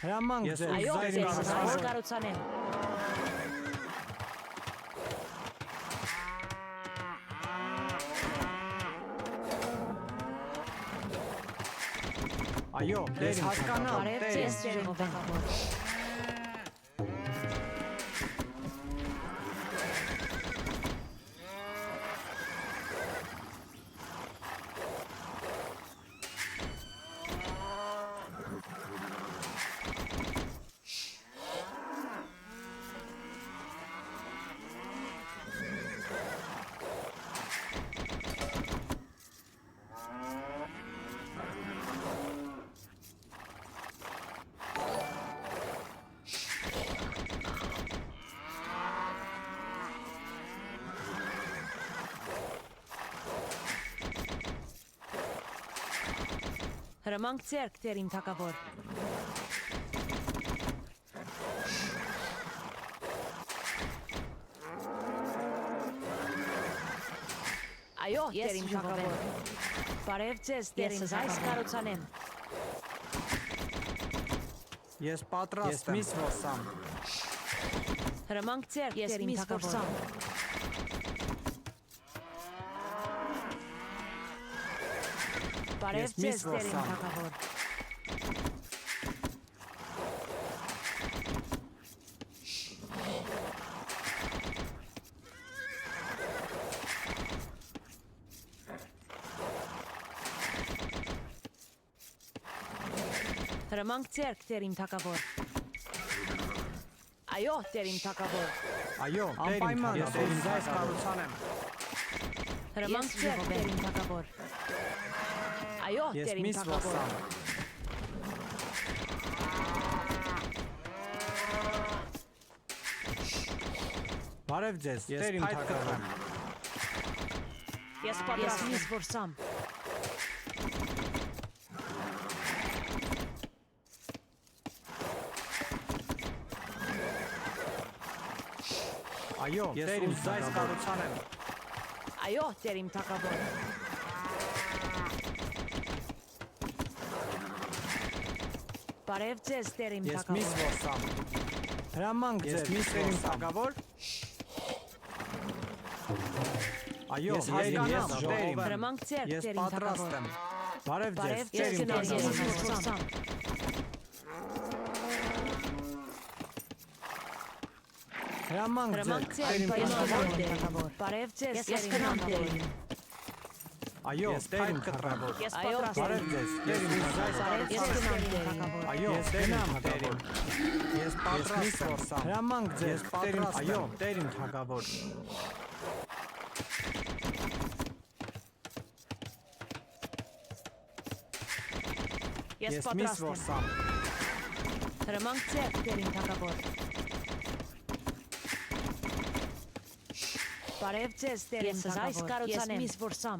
Հրամանք ձեր Այո, զայր ձեզ այս կառուցանեմ։ կառուցանեմ։ Այո, ես հասկանամ, Բարև տեր ձեզ, իմ։ Տերին թագավոր։ Հրամանք ձեռք, Տերին թագավոր։ Այո, Տերին թագավոր։ Բարև ձեզ, Տերին այս կառուցանեմ։ Ես պատրաստ եմ։ Ես միս որսամ։ Հրամանք ձեռք, Տերին թագավոր։ Բարև ձեզ, Տերին թագավոր։ Հրամանք ձեռք, Տերին թագավոր։ Այո, Տերին թագավոր։ Այո, անպայման ես ինձ այս կառուցանեմ։ Հրամանք ձեռք, Տերին թագավոր։ Այո, Ես Տերին միս թագավոր։ որսամ։ Բարև ձեզ, տեր իմ թագավոր։ Ես պատրաստ միս որսամ։ Այո, տեր իմ այս կառուցանեմ։ Այո, Տերին թագավոր։ Բարև ձեզ, Տերին Ես միս թագավոր։ որսամ։ Հրամանք ձեր, տեր իմ թագավոր։ Այո, ես հասկանամ, տեր իմ։ Հրամանք ձեռք, Ես Տերին պատրաստ թագավոր։ եմ։ Բարև ձեզ, Բարև տեր ձեզ, իմ ես թագավոր։ միս որսամ։ Հրամանք Հրամանք ձեր, տեր ձեռք, իմ Տերին թագավոր։ թագավոր։ Բարև ձեզ, Ես Տերին կնամ թագավոր։ Այո, տեր իմ թագավոր։ Ես Այո, պատրաստ եմ։ Բարև ձեզ, տեր իմ Բարև թագավոր։ ձեզ, Տերին թագավոր։ Այո, տեր իմ թագավոր։ Ես պատրաստ եմ։ Հրամանք ձեր, տեր իմ, այո, տեր իմ թագավոր։ Ես Ես միս պատրաստ եմ։ որսամ։ Հրամանք ձեռք, Տերին թագավոր։ Բարև ձեզ, Տերին Ես այս թագավոր։ Ես կառուցանեմ։ միս որսամ։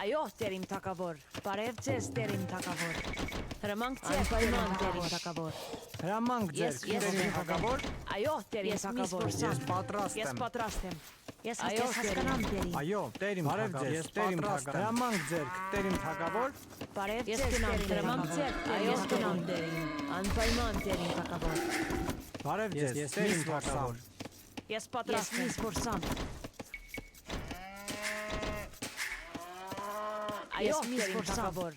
Այո, Տերին թագավոր։ Բարև ձեզ, Տերին թագավոր։ Հրամանք ձեռք, Անպայման, Տերին Տերին թագավոր։ Հրամանք ձեր, Ես տեր իմ թագավոր։ Այո, Տերին Ես միս թագավոր։ որսամ։ Ես պատրաստ Ես եմ։ պատրաստ եմ։ Ես Այո, հասկանամ, Տերին։ Այո, տեր իմ թագավոր։ Ես տեր իմ թագավոր։ Հրամանք ձեր, տեր իմ թագավոր։ Բարև Ես ձեզ, կնամ, Տերին հրամանք Տերին։ ձեռք, Այո, Տերին կնամ, թագավոր։ Տերին։ Անպայման, Տերին թագավոր։ Բարև ձեզ, Ես տեր իմ միս թագավոր։ Ես Ես պատրաստ եմ։ միս որսամ։ Այո, Ես միս Տերին որսամ։ թագավոր։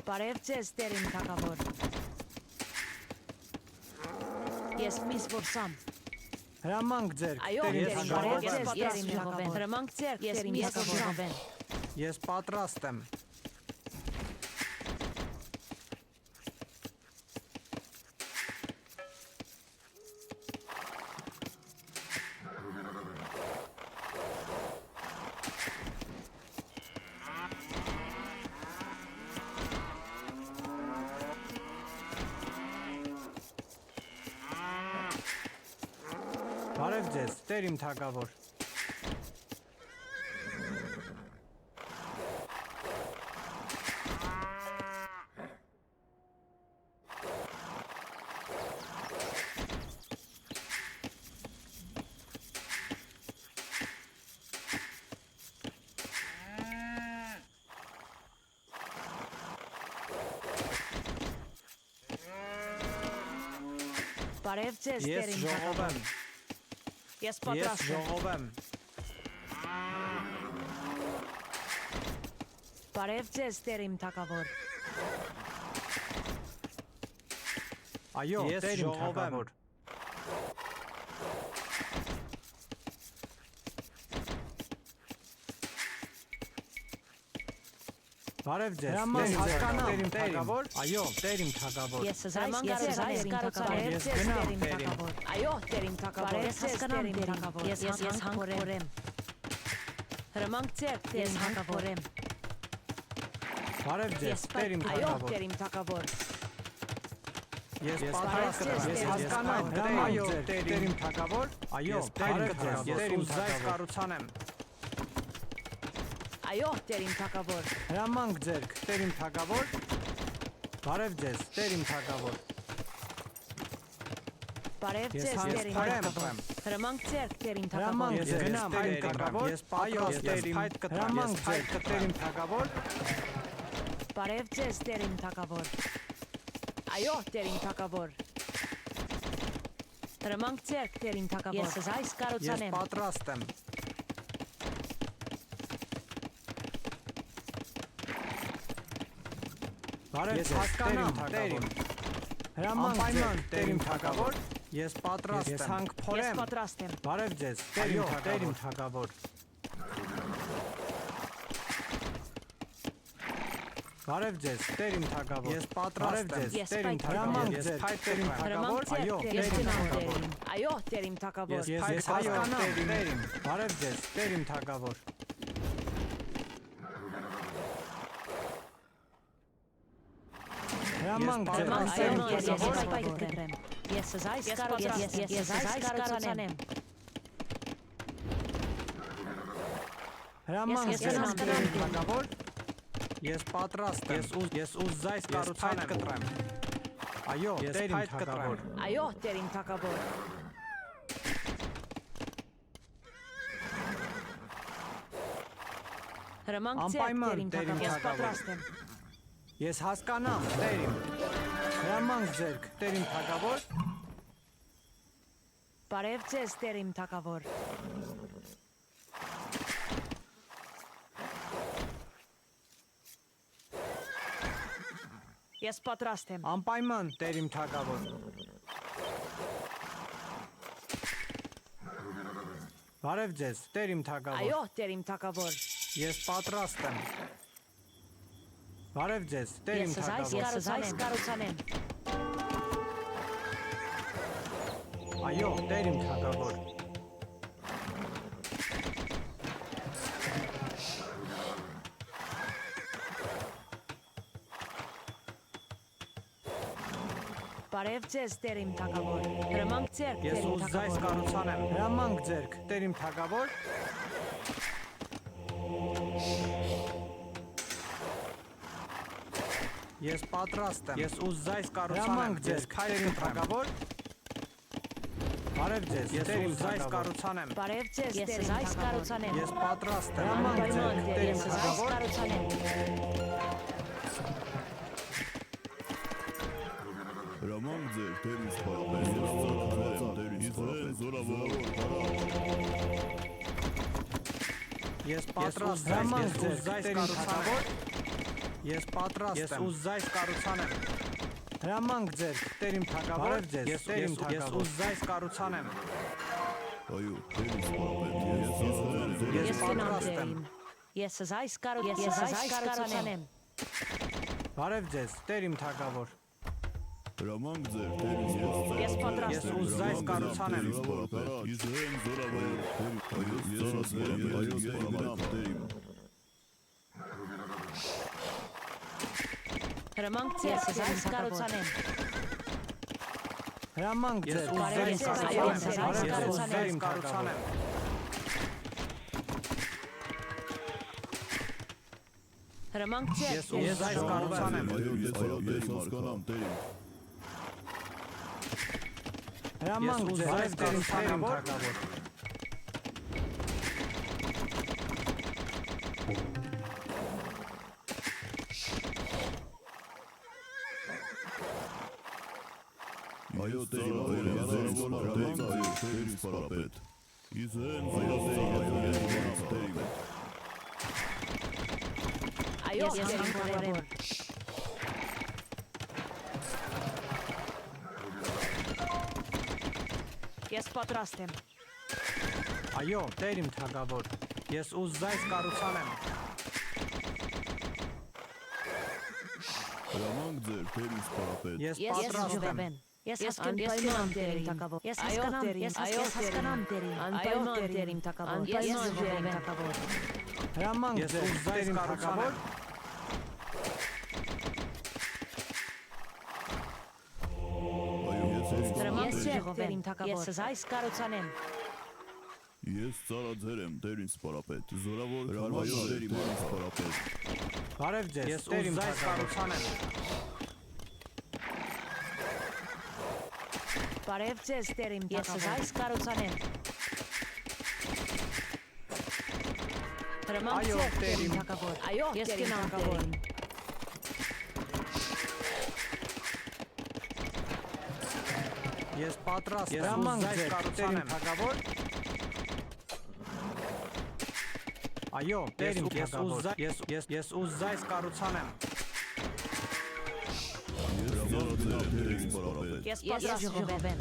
Բարև ձեզ, Տերին թագավոր։ Ես միս որսամ։ Հրամանք ձեր, Այո, տեր իմ Տերին թագավոր։ թագավոր։ Ես Ես պատրաստ եմ։ ժողովեն։ Հրամանք ձեռք, Ես Տերին միս թագավոր։ որսամ։ Ես պատրաստ եմ։ Բարև ձեզ, տեր իմ թագավոր։ Բարև ձեզ, Ես Տեր իմ ժողով թագավոր։ եմ։ Ես Ես պատրաստ եմ։ ժողով եմ։ Բարև ձեզ, Տեր իմ թագավոր։ Այո, Ես Տեր իմ ժողով եմ։ թագավոր։ Բարև ձեզ։ Հրաման Ես հասկանամ, Տեր իմ Տեր իմ։ թագավոր։ Այո, Տեր իմ թագավոր։ Ես Հրաման ես կեցես, կարծեմ, ես Տեր կարծեմ, իմ ես թագավոր։ գնամ, Այո, Տեր իմ թագավոր։ Բարև Ես հասկանամ, Տեր իմ թագավոր։ ես հանքորեմ։ Հրամանք ձեր, Տեր Ես իմ թագավոր։ հանքորեմ։ Բարև ձեզ, Տեր իմ Այո, թագավոր։ Տեր իմ թագավոր։ Ես Բարև պատրաստ ձեզ, եմ, ես Տեր իմ հասկանամ, թագավոր։ այո, Տեր իմ թագավոր։ Այո, բարև ձեզ, ես ուզայս կառուցանեմ։ Այո, Տեր իմ թագավոր։ Հրամանք ձերք, Տեր իմ թագավոր։ Բարև ձեզ, Տեր իմ թագավոր։ Բարև Ես ձեզ, Տեր իմ հարեմ թագավոր։ եմ։ Հրամանք ձեր, Տեր իմ Հրամանք թագավոր։ ձեր, գնամ, Տեր իմ թագավոր։ Ես պատրաստ եմ, փայտ կտրեմ, հրամանք ձեր, Տեր իմ թագավոր։ Բարև ձեզ, Տեր իմ թագավոր։ Այո, Տեր իմ թագավոր։ Հրամանք ձեր, Տեր իմ թագավոր։ Ես այս Ես կառուցանեմ։ պատրաստ եմ։ Բարև Ես ձեզ, հասկանամ, Տեր իմ Տեր թագավոր։ Հրամանք ձեր, Տեր իմ թագավոր։ Ես պատրաստ եմ։ Ես հանք Ես փորեմ։ պատրաստ եմ։ Բարև ձեզ, Տեր իմ թագավոր։ Բարև ձեզ, Տեր իմ թագավոր։ Ես պատրաստ եմ։ Ես Տեր իմ պայքար թագավոր։ եմ։ Ես փայտ Տեր իմ Հրամանք թագավոր։ ձեր, Այո, ես Տեր իմ գնամ, Տեր թագավոր։ իմ։ Այո, Տեր իմ թագավոր։ Ես հասկանամ, Տեր իմ։ Բարև ձեզ, Տեր իմ թագավոր։ Հրամանք ձեր, պատրաստ Տեր եմ, իմ ես թագավոր։ այս պայք կտրեմ։ Ես այս Ես կառուցանեմ։ պատրաստ եմ, Ես այս կառուցանեմ։ Հրամանք Ես ձեր, հասկանամ, Տեր իմ Տեր իմ։ թագավոր։ Ես պատրաստ եմ։ Ես ուզայս կառուցանեմ կտրեմ։ Այո, Տեր իմ թագավոր։ Այո, Տեր իմ թագավոր։ Հրամանք ձեր, Անպայման, Տեր Տեր իմ իմ թագավոր։ Ես թագավոր։ պատրաստ եմ։ Ես հասկանամ, Տեր իմ։ Հրամանք ձեր, Տեր իմ թագավոր։ Բարև ձեզ, Տեր իմ թագավոր։ Ես պատրաստ եմ։ Անպայման, Տեր իմ թագավոր։ Բարև ձեզ, Տեր իմ թագավոր։ Այո, Տեր իմ թագավոր։ Ես պատրաստ եմ։ Բարև ձեզ, Տեր իմ Ես այս թագավոր։ կառուցանեմ։ Այո, Տեր իմ թագավոր։ Բարև ձեզ, Տեր իմ թագավոր։ Հրամանք ձեր, Ես Տեր իմ ուզայս թագավոր։ կառուցանեմ։ Հրամանք ձերք, Տեր իմ թագավոր։ Ես պատրաստ եմ։ Ես ուզայս կառուցանեմ։ Ես Տեր իմ թագավոր։ Բարև ձեզ, ես ուզայս կառուցանեմ։ Բարև ձեզ, Ես Տեր իմ այս թագավոր։ կառուցանեմ։ Ես պատրաստ եմ։ Հրամանք Հրամանք ձերք, ձեր, Տեր իմ Ես այս թագավոր։ կառուցանեմ։ Հրամանք ձեր, Տեր ինձ պարապեն, ես ծրկվեմ, Տեր ինձ պարապեն, զորավոր, Ես պատրաստ եմ։ Հրամանք ձեր, Տեր իմ թագավոր։ Ես պատրաստ եմ։ Ես ուզայս կառուցանեմ։ Հրամանք ձեր, Տեր իմ թագավոր։ Բարև ձեզ, Տեր իմ թագավոր։ Ես ուզայս կառուցանեմ։ այո, Տեր ինձ պարապեն, ես զորավոր, Ես Ես գնամ, պատրաստ Տեր եմ։ իմ։ Ես այս կառուցանեմ։ Բարև ձեզ, Տեր իմ թագավոր։ հրամանք ձեր, Տեր ինձ Ես պատրաստ Ես ուզայս կառուցանեմ։ Իսրեն զորավոր, այո, ես պարապեն, Տեր իմ։ Հրամանք ձեր, Ես Տեր իմ այս թագավոր։ կառուցանեմ։ Հրամանք ձեր, Բարև ուզայս ձեզ, կառուցանեմ։ ես այս Բարև ձեզ, կառուցանեմ։ Տեր իմ կառուցանեմ։ Հրամանք ձեր, Ես Տեր իմ ուզայս թագավոր։ կառուցանեմ։ Այո, ես հասկանամ, Տեր իմ։ Հրամանք ձեր, ուզայս Տեր իմ կառուցանեմ, թագավոր։ Այո, տերիմ, տերիմ սպարապետ։ Իզեն, այո, տերիմ։ Այո, տերիմ թագավոր։ Ես պատրաստ եմ։ Այո, տերիմ թագավոր։ Ես ուզայս կառուցանեմ։ Հրամանք ձեր, տերիմ սպարապետ։ Ես Ես պատրաստ եմ։ ժողովեմ։ Ես Անպայման հասկանամ տերիմ տերիմ թագավոր։ թագավոր։ Ես Այո, հասկանամ, տերիմ, ես այո, հասկանամ տերիմ։ Անպայման Այո, տերիմ թագավոր։ Ես Ես ժողովեմ ժողովեմ թագավոր։ Հրամանք ձեր, տերիմ թագավոր։ Ես ձեր ժողովեմ տերիմ թագավոր։ Ես զայս կառուցանեմ։ Ես ծառաձեր եմ, տերիմ սպարապետ։ Զորավոր քարվայո տերիմ սպարապետ։ Բարև ձեզ, ես ուզայս կառուցանեմ։ Բարև ձեզ, տերիմ Ես թագավոր։ զայս կառուցանեմ։ Հրամանք Այո, ձեր, տերիմ։ տերիմ թագավոր։ Այո, Ես տերիմ գնամ թագավոր։ տերիմ։ Ես պատրաստ եմ։ Հրամանք Ուզայս ձեր, կառուցանեմ թագավոր։ Այո, տերիմ թագավոր։ Ես ուզայս կառուցանեմ։ Ծառաձեր եմ, տերիմ սպարապետ։ Ես Ես պատրաստ եմ։ ժողովեմ։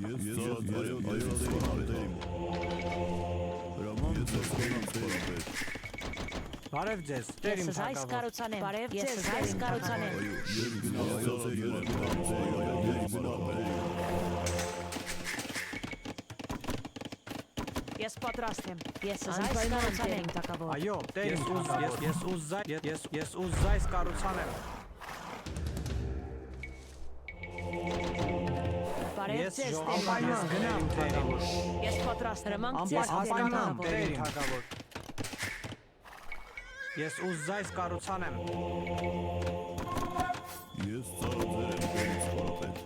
Ես ծառաձեր եմ, տերիմ սպարապետ։ Հրամանք ձեր, տերիմ սպարապետ։ Բարև ձեզ, Ես տերիմ զայս թագավոր։ կառուցանեմ։ Բարև Ես ձեզ, զայս տերիմ կառուցանեմ։ Այո, ես ծառաձեր եմ, տերիմ սպարապետ։ Ես պատրաստ եմ։ Ես զայս Անպայման կառուցանեմ։ տերիմ թագավոր։ Այո, տերիմ ես ուզայս կառուցանեմ։ Բարև Ես ձեզ, ժողովեմ, տերիմ ես գնամ թագավոր։ տերիմ։ Ես պատրաստ եմ։ Հրամանք ձեզ, Անպայման տերիմ տերիմ թագավոր։ թագավոր։ Ես ուզայս կառուցանեմ։ Ես ծառաձեր եմ, տերիմ սպարապետ։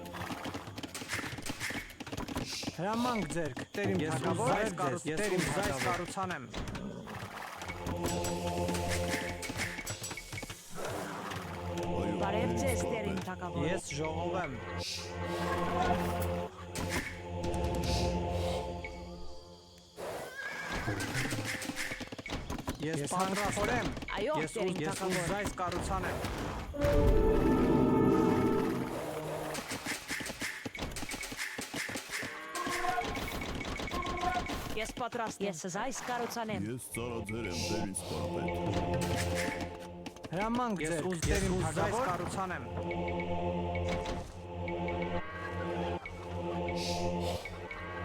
Հրամանք ձեր, տերիմ թագավոր։ Ես ուզայս կառուցանեմ։ Բարև ձեզ, տերիմ թագավոր։ Ես ժողովեմ։ Ես պատրաստ եմ։ Այո, տերիմ Ես թագավոր։ ուզայս կառուցանեմ։ Ես պատրաստ եմ։ Ես զայս կառուցանեմ։ Ես ծառաձեր եմ, տերիմ սպարապետ։ Հրամանք ձեր, ես ուզայս կառուցանեմ։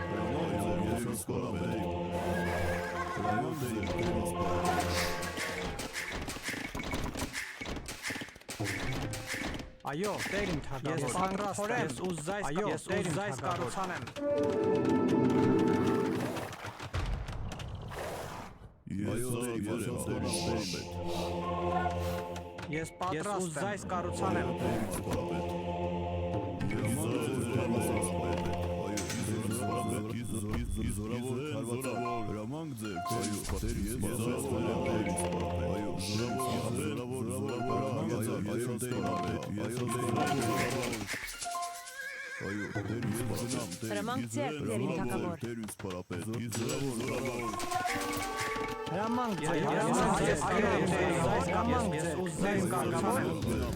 Հրամանք ձեր, տերիմ սպարապետ։ Հրամանք ձեր, տերիմ սպարապետ։ Այո, տերիմ թագավոր։ Ես պատրաստ եմ։ Ես ուզայս կառուցանեմ։ Ես ծառաձեր եմ, տերիմ սպարապետ։ Ես պատրաստ ուզայս կառուցանեմ։ Տերիմ սպարապետ։ Ես ծառաձեր եմ, տերիմ սպարապետ։ Զորավոր քարվացավ, հրամանք ձեր, տերիմ սպարապետ։ Ես ծառաձեր եմ, տերիմ սպարապետ։ Այո, զորավոր, հրամանք ձեր, այո, տերիմ սպարապետ։ Ես ծառաձեր եմ, այո, տերիմ սպարապետ։ Հրամանք ձեր, տերիմ թագավոր։ Տերիմ սպարապետ։ Զորավոր, Հրամանք ձեր, ես ուզայս կառուցանեմ։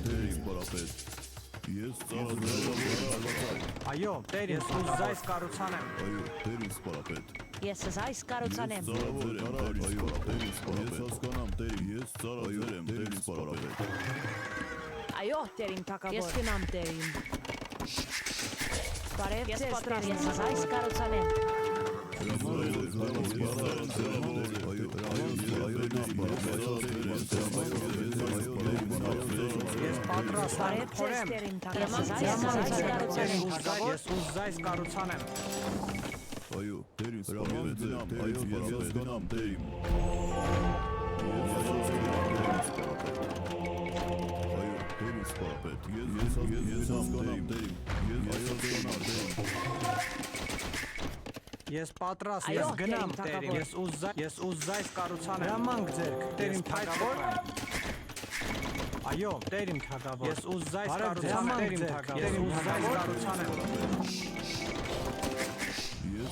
տերիմ սպարապետ։ Ես ծառաձեր եմ, Այո, տեր, ես ուզայս կառուցանեմ։ այո, տերիմ սպարապետ։ Ես զայս կառուցանեմ։ Ծառաձեր եմ, այո, տերիմ սպարապետ։ Ես հասկանամ, տերիմ, ես ծառաձեր եմ, տերիմ սպարապետ։ Այո, տերիմ թագավոր։ Ես գնամ տերիմ։ Բարև Ես ձեզ, պատրաստ տերիմ եմ զայս կառուցանեմ։ Ես պատրաստ եմ, Բարև ձեզ, խորեմ։ տերիմ Ես թագավոր։ զայս Ես ուզայս կառուցանեմ։ Այո, տերիմ սպարապետ, այո, ես հասկանամ, տերիմ։ Այո, տերիմ սպարապետ։ սպարապետ, ես հասկանամ տերիմ, Ես պատրաստ Այո, ես գնամ տերիմ տերիմ ես ուզայս կառուցանեմ հրամանք ձեր տերիմ թագավոր Այո տերիմ թագավոր ես ուզայս կառուցանեմ տերիմ թագավոր ես ուզայս կառուցանեմ ես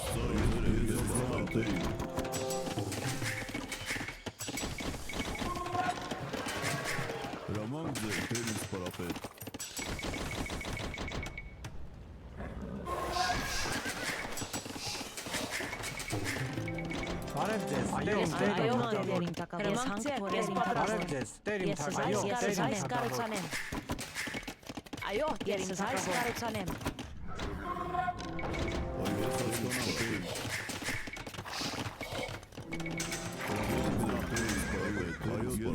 հասկանամ տերիմ Հրամանք ձեր տերիմ սպարապետ Բարև ձեզ Այո, Տերիմ թագավոր, ես հանք որ ես Բարև պատրաստ ձեզ տերիմ Ես թագավոր այս կառուցանեմ Այո, Ես այս կառուցանեմ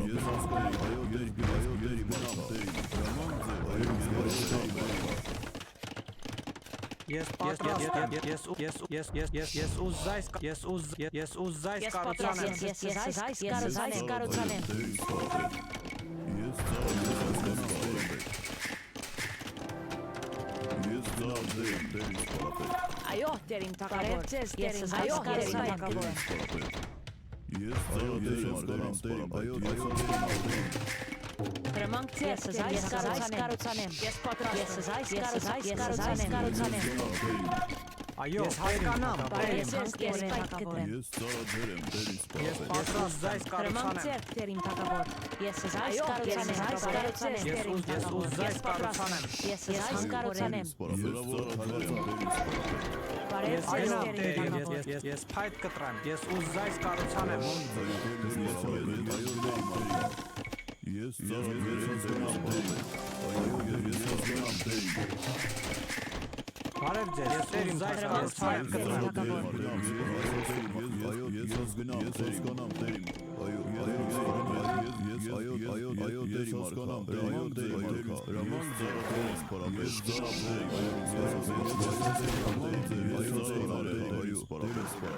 Ես հասկանամ տերիմ Ես պատրաստ ես ուզայս կառուցանեմ Ես այս կառուցանեմ Այո, տերիմ թագավոր Բարև ձեզ Ես տերիմ այո, տերիմ կառուցանեմ թագավոր Հրամանք ձեր ես այս կառուցանեմ Ես պատրաստ Ես այս կառուցանեմ Այո հասկանամ Ես հանք որ ես թագավոր Ես ծառաձեր եմ տերին ես սպարապետ պատրաստ զայս Հրամանք կառուցանեմ ձեր տերիմ թագավոր Ես այս Այո, կառուցանեմ ես ուզայս կառուցանեմ Ես այս կառուցանեմ Բարև ձեզ Այո տերիմ թագավոր ես փայտ կտրեմ ես ուզայս կառուցանեմ Ես ծառաձեր եմ տերին Բարև ձեզ ես ուզայս կառուցանեմ Ես հասկանամ տերին Այո տերին հասկանամ հրամանք ձեր հրամանք ձեր սպարապետ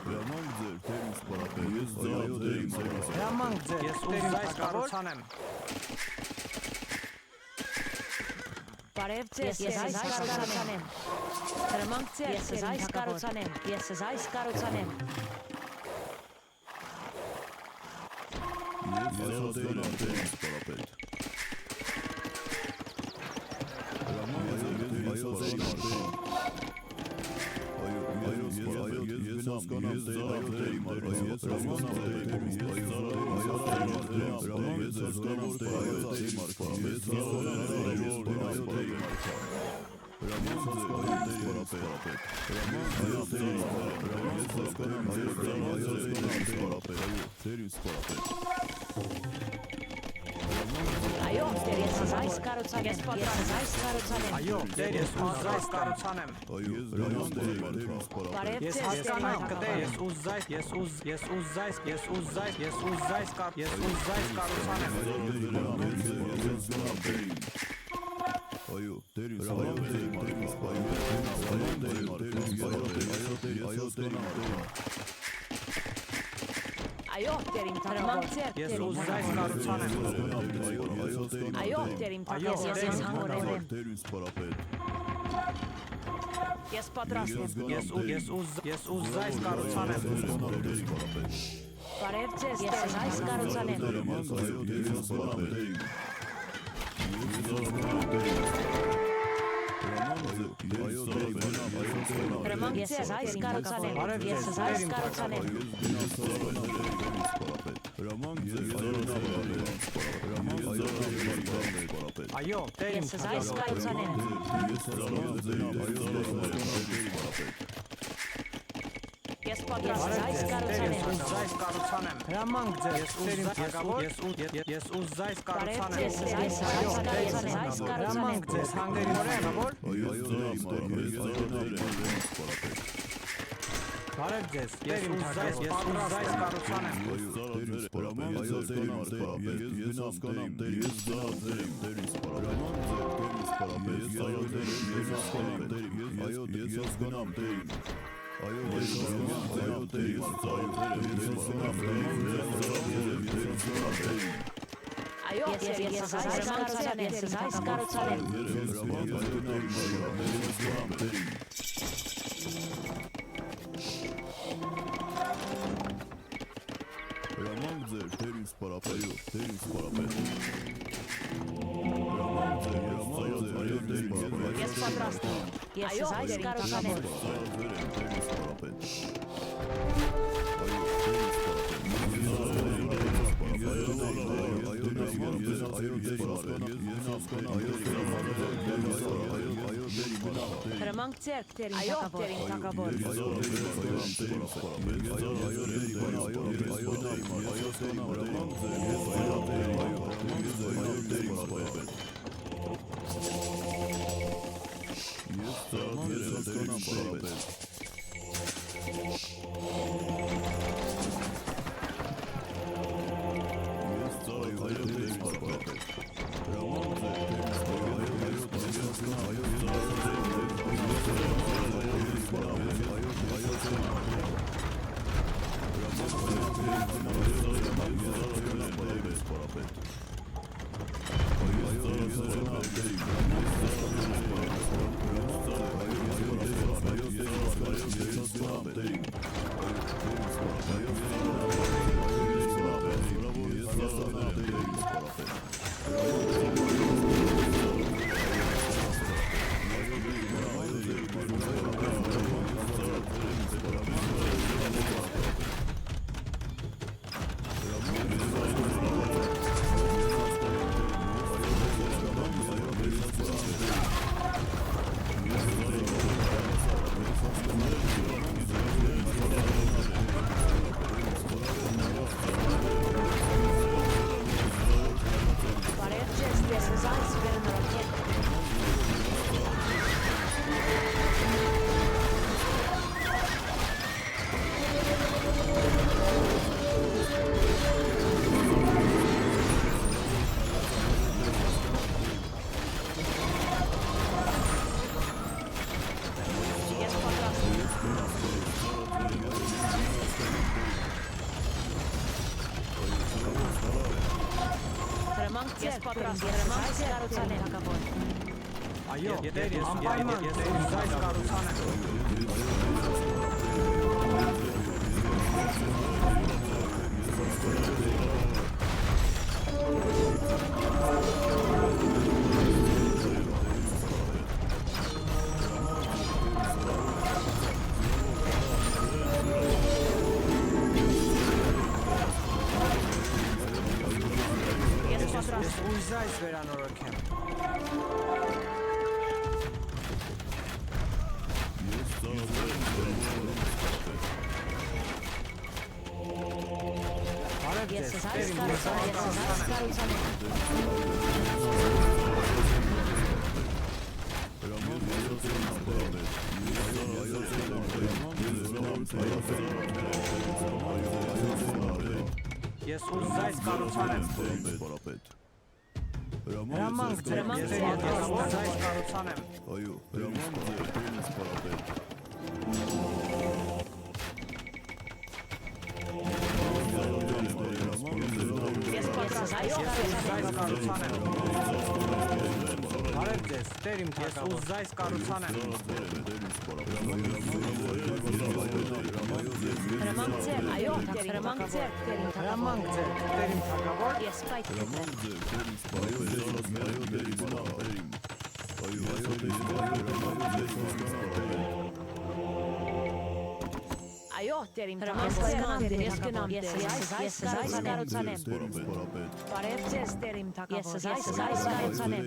հրամանք ձեր տերին սպարապետ ես տերին հրամանք ձեր ես ուզայս կառուցանեմ Բարև ձեզ ես այս կառուցանեմ Հրամանք ձեր ես այս կառուցանեմ Ես այս կառուցանեմ Ես հասկանամ տերին սպարապետ հրամանք ձեր ես հասկանամ Ես հասկանամ տերին ես հասկանամ Այո, Ես այս կառուցանեմ Ես այս կառուցանեմ Այո դեր ես ուզայս կառուցանեմ Բարև Ես ձեզ հասկանամ տերիմ կտե ես ուզայս կառուցանեմ Այո, տերին այո, տերիմ թագավոր Հրամանք ձեր ես ուզայս կառուցանեմ Այո, տերիմ թագավոր Ես հանք որ տերին սպարապետ Ես պատրաստ եմ ես ուզայս կառուցանեմ Բարև ձեզ ես այս կառուցանեմ Հրամանք ձեզ այս կառուցանեմ Ես այս կառուցանեմ Այո տերիմ Ես այս կառուցանեմ Ես պատրաստ այս կառուցանեմ ուզայս կառուցանեմ հրամանք ձեր ես տերիմ թագավոր ես ուզայս Բարև կառուցանեմ ձեզ այս կառուցանեմ այս կառուցանեմ հրամանք ձեզ հանգերի հրամանավոր Բարև ձեզ ես ուզայս կառուցանեմ Այո, ես այս կառուցանեմ։ Հրամանք ձեր, թեր ինձ պարապայո, թեր ինձ պարապետ։ Ես պատրաստ եմ։ Ես այս կառուցանեմ։ Հրամանք ձեռք դերին թագավոր։ Այո, անպայման ես այս կառուցանեմ։ Ես ուժայս վերանորոգեմ։ Ես այս կառուցանեմ։ Ես ուժայս կառուցանեմ։ Հրամանք ձեր, ես ուժայս կառուցանեմ։ Այո, հրամանք ձեր, թեր ինձ պարապետ։ Բարև ձեզ, տեր իմ թագավոր, ես ուժայս կառուցանեմ։ Հրամանք ձեռք, այո, հրամանք ձեռք դերին թագավոր։ Հրամանք ձեր, տեր իմ թագավոր, Ես պայթ Հրամանք ձեր, թեր ինձ Այո, դերին թագավոր։ Ես գնամ, ես այս կառուցանեմ։ Բարև ձեզ դերին թագավոր։ Ես այս կառուցանեմ։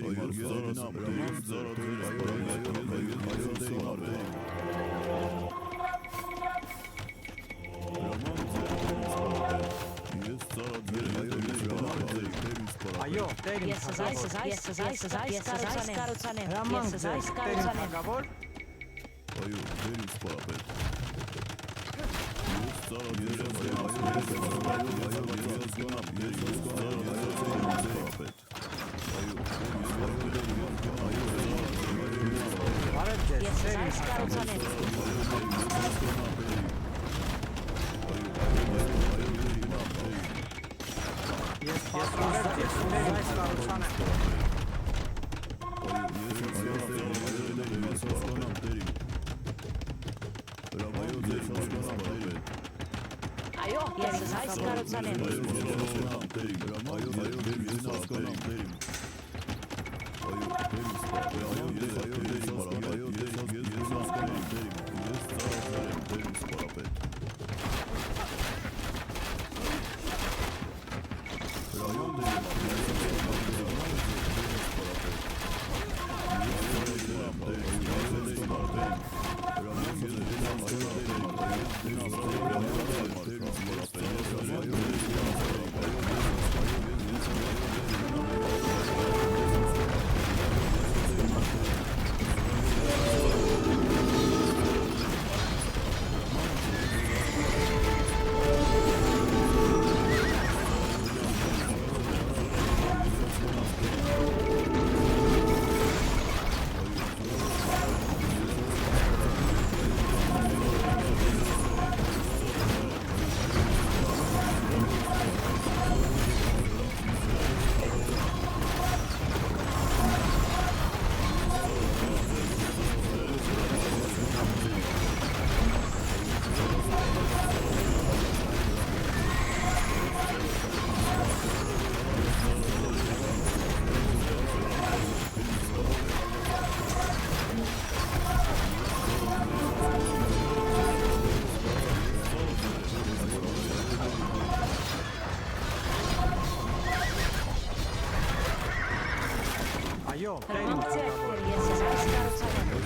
այո, տեր իմ Ես թագավոր, այս կառուցանեմ։ հրամանք Ես ձեր, այս տեր իմ կառուցանեմ։ թագավոր, Այո, թեր ինձ պարապետ։ բարև ձեզ, Ես տեր իմ այս թագավոր, կառուցանեմ։ ես պատրաստ եմ, ուզայս կառուցանեմ։ Այո, ես այս կառուցանեմ։ Այո, Հրամանք ձեր, Տեր, ես այս կառուցանեմ։